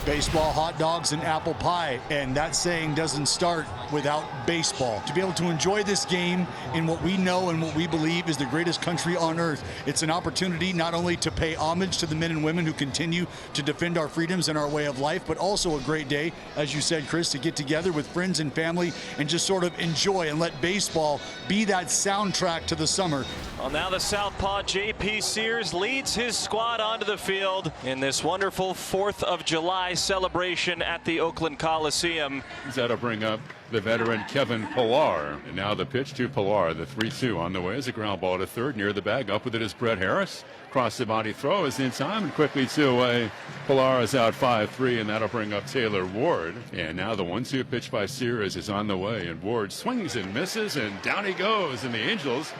Baseball, hot dogs, and apple pie. And that saying doesn't start without baseball. To be able to enjoy this game in what we know and what we believe is the greatest country on earth, it's an opportunity not only to pay homage to the men and women who continue to defend our freedoms and our way of life, but also a great day, as you said, Chris, to get together with friends and family and just sort of enjoy and let baseball be that soundtrack to the summer. Well, now the southpaw J.P. Sears leads his squad onto the field in this wonderful 4th of July celebration at the Oakland Coliseum. That'll bring up the veteran Kevin Pillar. And now the pitch to Pillar, the 3-2 on the way is a ground ball to third. Near the bag, up with it is Brett Harris. Cross the body throw is in time and quickly 2 away. Pillar is out 5-3, and that'll bring up Taylor Ward. And now the 1-2 pitch by Sears is on the way, and Ward swings and misses, and down he goes. And the Angels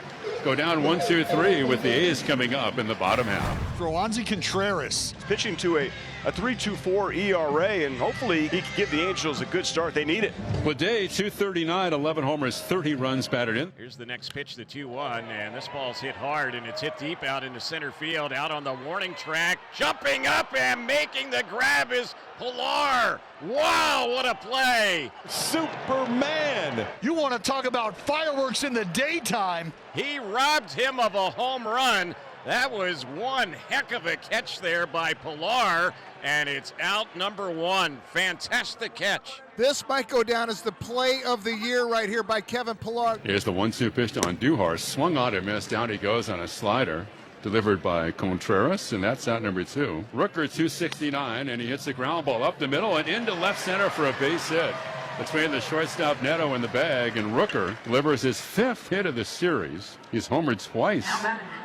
go down 1-2-3 with the A's coming up in the bottom half. Roansy Contreras pitching to a 3.24 ERA, and hopefully he can give the Angels a good start. They need it. Bleday, 239, 11 homers, 30 runs batted in. Here's the next pitch, the 2-1, and this ball's hit hard, and it's hit deep out into center field, out on the warning track. Jumping up and making the grab is Pillar. Wow, what a play. Superman. You want to talk about fireworks in the daytime? He robbed him of a home run. That was one heck of a catch there by Pillar, and it's out number 1. Fantastic catch. This might go down as the play of the year right here by Kevin Pillar. Here's the 1-2 pitch on Duhar. Swung on and missed. Down he goes on a slider. Delivered by Contreras, and that's out number 2. Rooker, 269, and he hits the ground ball up the middle and into left center for a base hit. Between the shortstop Neto and the bag, and Rooker delivers his 5th hit of the series. He's homered twice,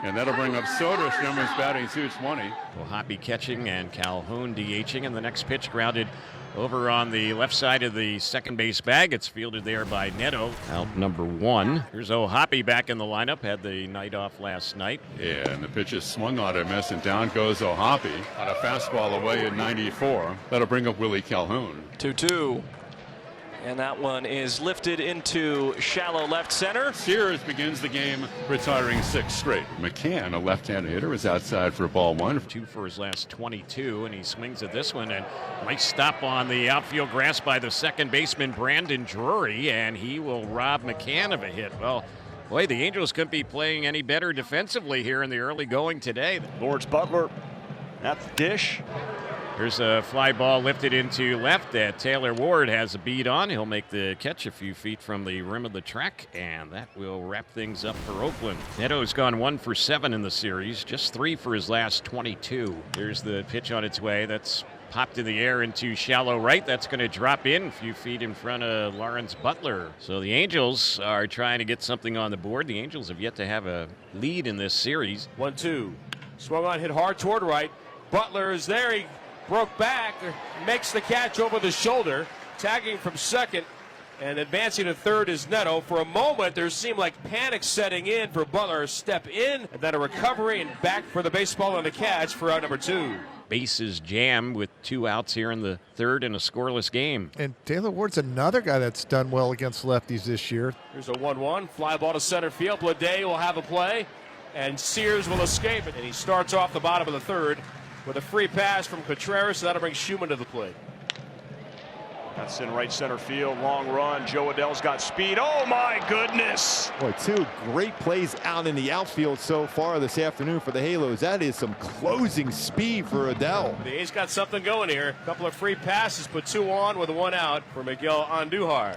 and that'll bring up Soder's numbers batting 220. Well, Hoppy catching and Calhoun DHing, and the next pitch grounded over on the left side of the second base bag. It's fielded there by Neto. Out number 1. Here's Hoppy back in the lineup. Had the night off last night. Yeah, and the pitch is swung on a miss, and down goes Hoppy on a fastball away at 94. That'll bring up Willie Calhoun. 2-2. And that one is lifted into shallow left center. Sears begins the game retiring 6 straight. McCann, a left-handed hitter, is outside for ball 1. 2 for his last 22, and he swings at this one. And nice stop on the outfield grass by the second baseman Brandon Drury, and he will rob McCann of a hit. Well, boy, the Angels couldn't be playing any better defensively here in the early going today. Lawrence Butler at the dish. Here's a fly ball lifted into left that Taylor Ward has a bead on. He'll make the catch a few feet from the rim of the track, and that will wrap things up for Oakland. Neto's gone 1 for 7 in the series, just 3 for his last 22. Here's the pitch on its way. That's popped in the air into shallow right. That's going to drop in a few feet in front of Lawrence Butler. So the Angels are trying to get something on the board. The Angels have yet to have a lead in this series. 1-2. Swung on, hit hard toward right. Butler is there. He broke back, makes the catch over the shoulder, tagging from second, and advancing to third is Neto. For a moment, there seemed like panic setting in for Butler. Step in, and then a recovery, and back for the baseball and the catch for out number 2. Bases jammed with 2 outs here in the third in a scoreless game. And Taylor Ward's another guy that's done well against lefties this year. Here's a 1-1, fly ball to center field. Bleday will have a play, and Sears will escape it, and he starts off the bottom of the third with a free pass from Contreras, so that'll bring Schumann to the plate. That's in right center field. Long run. Joe Adell's got speed. Oh, my goodness. Boy, 2 great plays out in the outfield so far this afternoon for the Halos. That is some closing speed for Adell. The A's got something going here. A couple of free passes, put 2 on with 1 out for Miguel Andujar.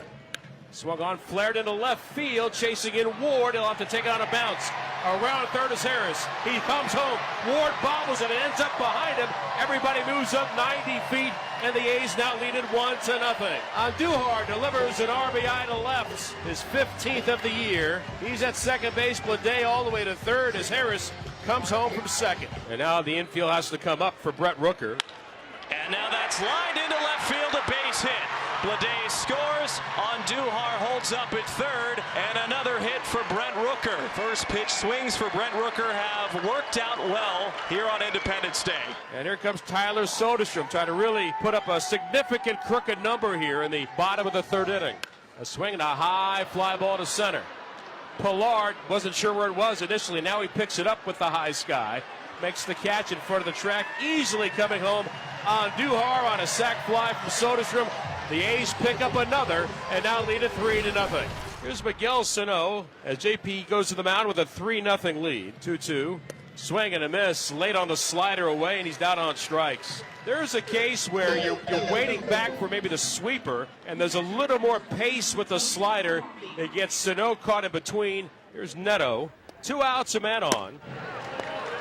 Swung on, flared into left field, chasing in Ward. He'll have to take it on a bounce. Around third is Harris. He comes home. Ward bobbles and it ends up behind him. Everybody moves up 90 feet, and the A's now lead it 1-0. Andujar delivers an RBI to left, his 15th of the year. He's at second base. Bleday all the way to third as Harris comes home from second. And now the infield has to come up for Brett Rooker. And now that's lined into left field, a base hit. Bleday scores. Andujar holds up at third, and another hit for Brent Rooker. First pitch swings for Brent Rooker have worked out well here on Independence Day. And here comes Tyler Soderstrom trying to really put up a significant crooked number here in the bottom of the third inning. A swing and a high fly ball to center. Pollard wasn't sure where it was initially. Now he picks it up with the high sky. Makes the catch in front of the track, easily coming home Andujar on a sac fly from Soderstrom. The A's pick up another and now lead it 3-0. Here's Miguel Sano as JP goes to the mound with a 3-0 lead. 2-2. Swing and a miss late on the slider away, and he's down on strikes. There's a case where you're waiting back for maybe the sweeper, and there's a little more pace with the slider. It gets Sano caught in between. Here's Neto. 2 outs, a man on.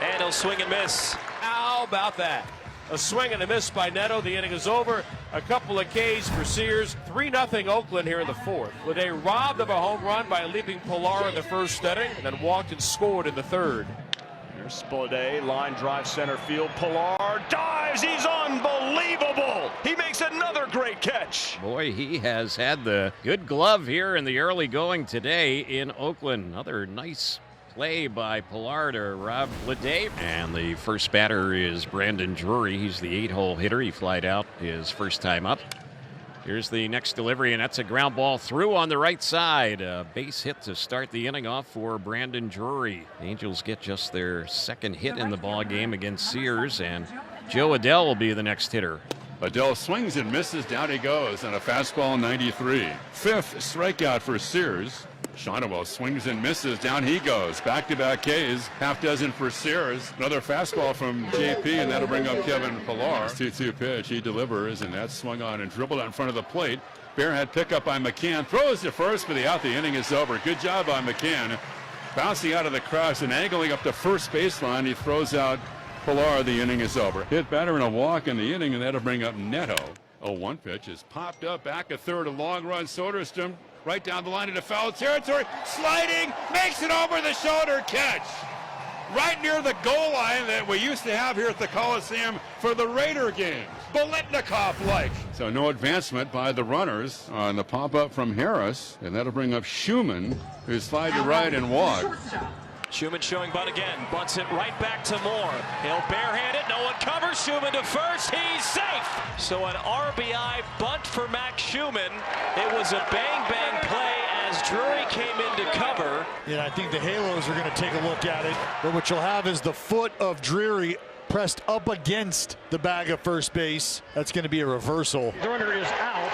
And he'll swing and miss. How about that? A swing and a miss by Neto. The inning is over. A couple of Ks for Sears. 3-0 Oakland here in the fourth. Bleday robbed of a home run by leaping Pilar in the first inning, and then walked and scored in the third. Here's Bleday, line drive center field. Pilar dives. He's unbelievable. He makes another great catch. Boy, he has had the good glove here in the early going today in Oakland. Another nice play by Pilar to rob Bleday. And the first batter is Brandon Drury. He's the 8-hole hitter. He flied out his first time up. Here's the next delivery, and that's a ground ball through on the right side. A base hit to start the inning off for Brandon Drury. Angels get just their second hit in the ball game against Sears, and Joe Adell will be the next hitter. Adell swings and misses. Down he goes on a fastball 93. Fifth strikeout for Sears. Shonewell swings and misses. Down he goes. Back-to-back Ks. Half dozen for Sears. Another fastball from JP, and that'll bring up Kevin Pilar. 2-2 pitch. He delivers, and that's swung on and dribbled out in front of the plate. Bearhead pickup by McCann. Throws to first for the out. The inning is over. Good job by McCann. Bouncing out of the cross and angling up the first baseline. He throws out Pilar. The inning is over. Hit batter and a walk in the inning, and that'll bring up Neto. 0-1 pitch is popped up. Back a third. A long run. Soderstrom right down the line into foul territory. Sliding. Makes it over the shoulder catch. Right near the goal line that we used to have here at the Coliseum for the Raider games. Bolitnikov-like. So no advancement by the runners on the pop-up from Harris. And that'll bring up Schumann, who slide to right and walk. Schumann showing bunt again. Bunts it right back to Moore. He'll barehand it. No one covers. Schumann to first. He's safe. So an RBI bunt for Max Schumann. It was a bang-bang play as Drury came in to cover. Yeah, I think the Halos are going to take a look at it. But what you'll have is the foot of Drury pressed up against the bag of first base. That's going to be a reversal. The runner is out.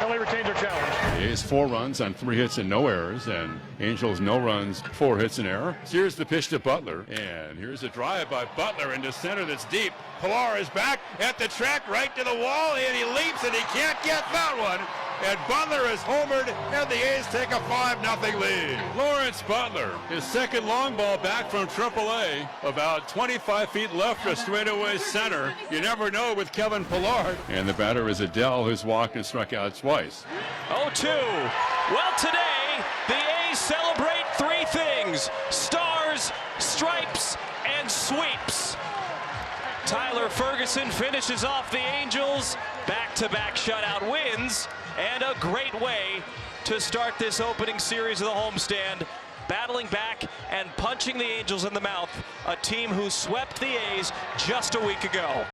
LA retains their challenge. The A's 4 runs on 3 hits and no errors, and Angels no runs, 4 hits and error. Here's the pitch to Butler, and here's a drive by Butler into center that's deep. Pilar is back at the track, right to the wall, and he leaps, and he can't get that one. And Butler is homered, and the A's take a 5-0 lead. Lawrence Butler, his second long ball back from AAA, about 25 feet left to straightaway center. You never know with Kevin Pilar. And the batter is Adell, who's walked and struck out twice. 0-2. Well, today, the A's celebrate 3 things: stars, stripes, and sweeps. Tyler Ferguson finishes off the Angels. Back-to-back shutout wins, and a great way to start this opening series of the homestand. Battling back and punching the Angels in the mouth, a team who swept the A's just a week ago.